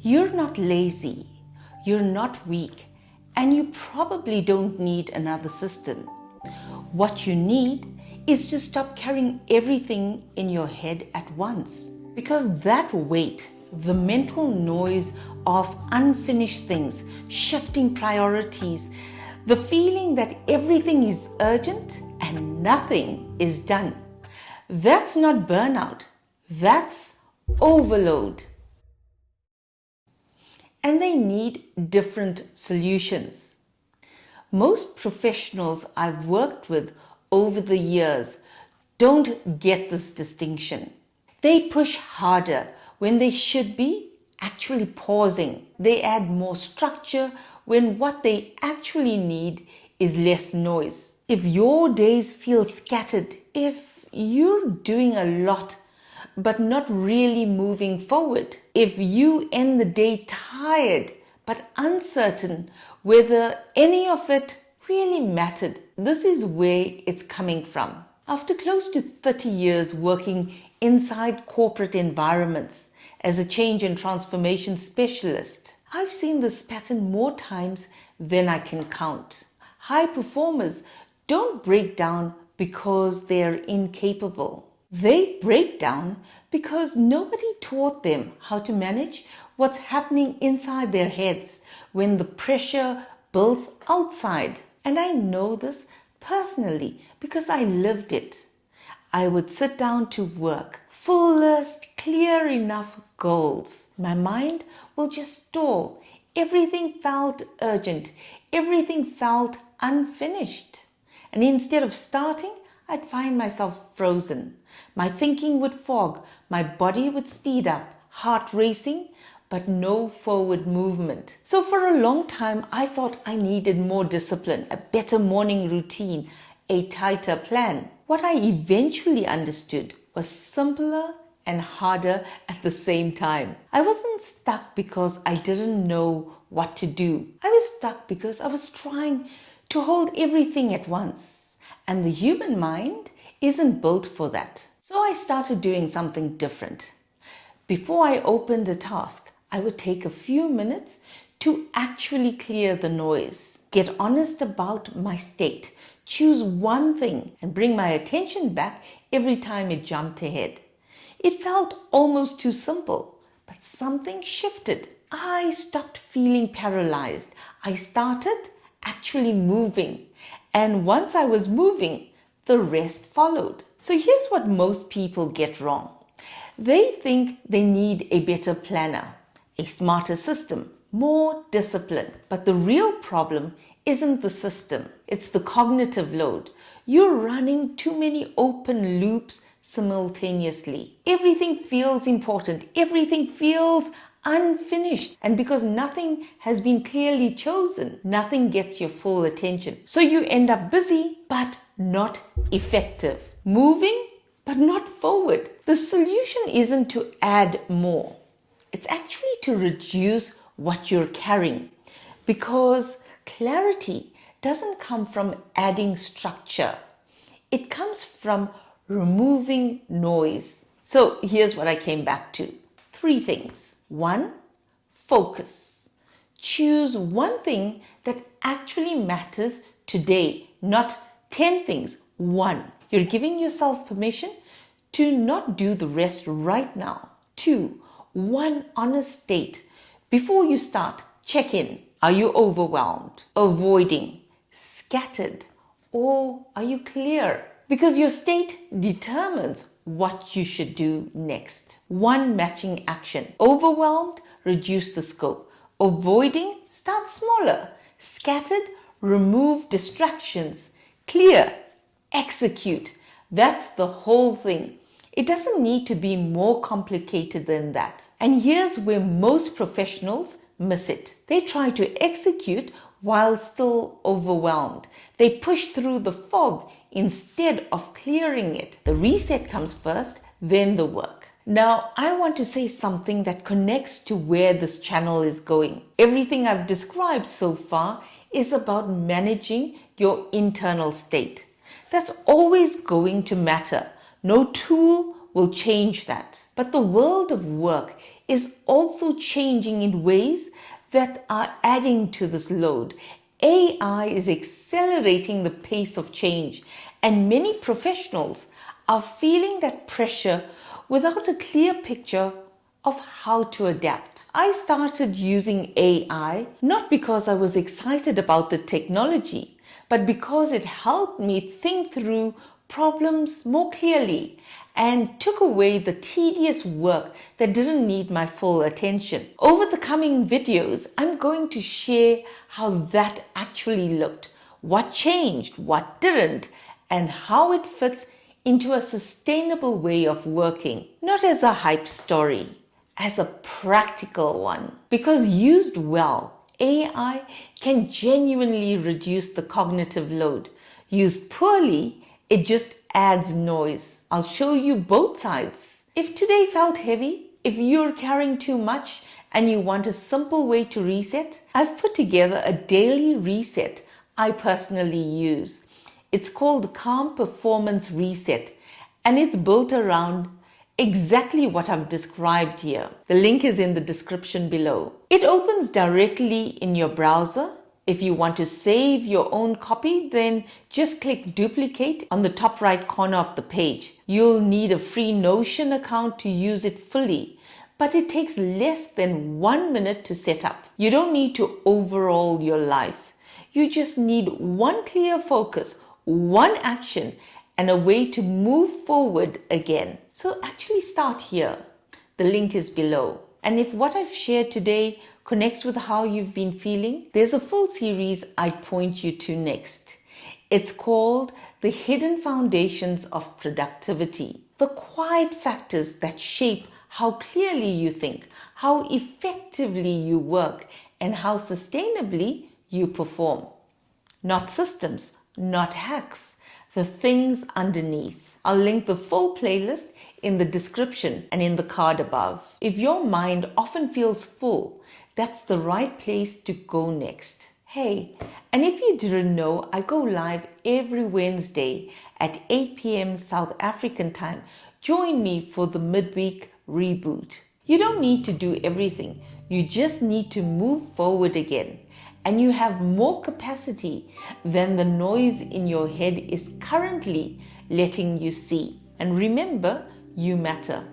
You're not lazy, you're not weak, and you probably don't need another system. What you need is to stop carrying everything in your head at once. Because that weight, the mental noise of unfinished things, shifting priorities, the feeling that everything is urgent and nothing is done, that's not burnout, that's overload. And they need different solutions. Most professionals I've worked with over the years don't get this distinction. They push harder when they should be actually pausing. They add more structure when what they actually need is less noise. If your days feel scattered, if you're doing a lot but not really moving forward, if you end the day tired but uncertain whether any of it really mattered, this is where it's coming from. After close to 30 years working inside corporate environments as a change and transformation specialist, I've seen this pattern more times than I can count. High performers don't break down because they're incapable. They break down because nobody taught them how to manage what's happening inside their heads when the pressure builds outside. And I know this personally because I lived it. I would sit down to work, full list, clear enough goals. My mind will just stall. Everything felt urgent. Everything felt unfinished. And instead of starting, I'd find myself frozen. My thinking would fog, my body would speed up, heart racing, but no forward movement. So for a long time, I thought I needed more discipline, a better morning routine, a tighter plan. What I eventually understood was simpler and harder at the same time. I wasn't stuck because I didn't know what to do. I was stuck because I was trying to hold everything at once. And the human mind isn't built for that. So I started doing something different. Before I opened a task, I would take a few minutes to actually clear the noise, get honest about my state, choose one thing and bring my attention back every time it jumped ahead. It felt almost too simple, but something shifted. I stopped feeling paralyzed. I started actually moving. And once I was moving, the rest followed. So here's what most people get wrong. They think they need a better planner, a smarter system, more discipline. But the real problem isn't the system, it's the cognitive load. You're running too many open loops simultaneously. Everything feels important, everything feels unfinished. And because nothing has been clearly chosen, nothing gets your full attention. So you end up busy, but not effective. Moving, but not forward. The solution isn't to add more. It's actually to reduce what you're carrying, because clarity doesn't come from adding structure. It comes from removing noise. So here's what I came back to. 3 things. 1, focus. Choose one thing that actually matters today, not 10 things. 1. You're giving yourself permission to not do the rest right now. 2. One honest state. Before you start, check in. Are you overwhelmed, avoiding, scattered, or are you clear? Because your state determines what you should do next. 1 matching action. Overwhelmed, reduce the scope. Avoiding, start smaller. Scattered, remove distractions. Clear, execute. That's the whole thing. It doesn't need to be more complicated than that. And here's where most professionals miss it. They try to execute while still overwhelmed. They push through the fog instead of clearing it. The reset comes first, then the work. Now, I want to say something that connects to where this channel is going. Everything I've described so far is about managing your internal state. That's always going to matter. No tool will change that. But the world of work is also changing in ways that are adding to this load. AI is accelerating the pace of change, and many professionals are feeling that pressure without a clear picture of how to adapt. I started using AI not because I was excited about the technology, but because it helped me think through problems more clearly and took away the tedious work that didn't need my full attention. Over the coming videos, I'm going to share how that actually looked, what changed, what didn't, and how it fits into a sustainable way of working, not as a hype story, as a practical one. Because used well, AI can genuinely reduce the cognitive load. Used poorly, it just adds noise. I'll show you both sides. If today felt heavy, if you're carrying too much and you want a simple way to reset, I've put together a daily reset I personally use. It's called the Calm Performance Reset, and it's built around exactly what I've described here. The link is in the description below. It opens directly in your browser. If you want to save your own copy, then just click duplicate on the top right corner of the page. You'll need a free Notion account to use it fully, but it takes less than 1 minute to set up. You don't need to overhaul your life. You just need one clear focus, one action, and a way to move forward again. So actually start here. The link is below. And if what I've shared today connects with how you've been feeling, there's a full series I'd point you to next. It's called The Hidden Foundations of Productivity. The quiet factors that shape how clearly you think, how effectively you work, and how sustainably you perform. Not systems, not hacks, the things underneath. I'll link the full playlist in the description and in the card above. If your mind often feels full, that's the right place to go next. Hey, and if you didn't know, I go live every Wednesday at 8 p.m. South African time. Join me for the midweek reboot. You don't need to do everything. You just need to move forward again. And you have more capacity than the noise in your head is currently letting you see. And remember, you matter.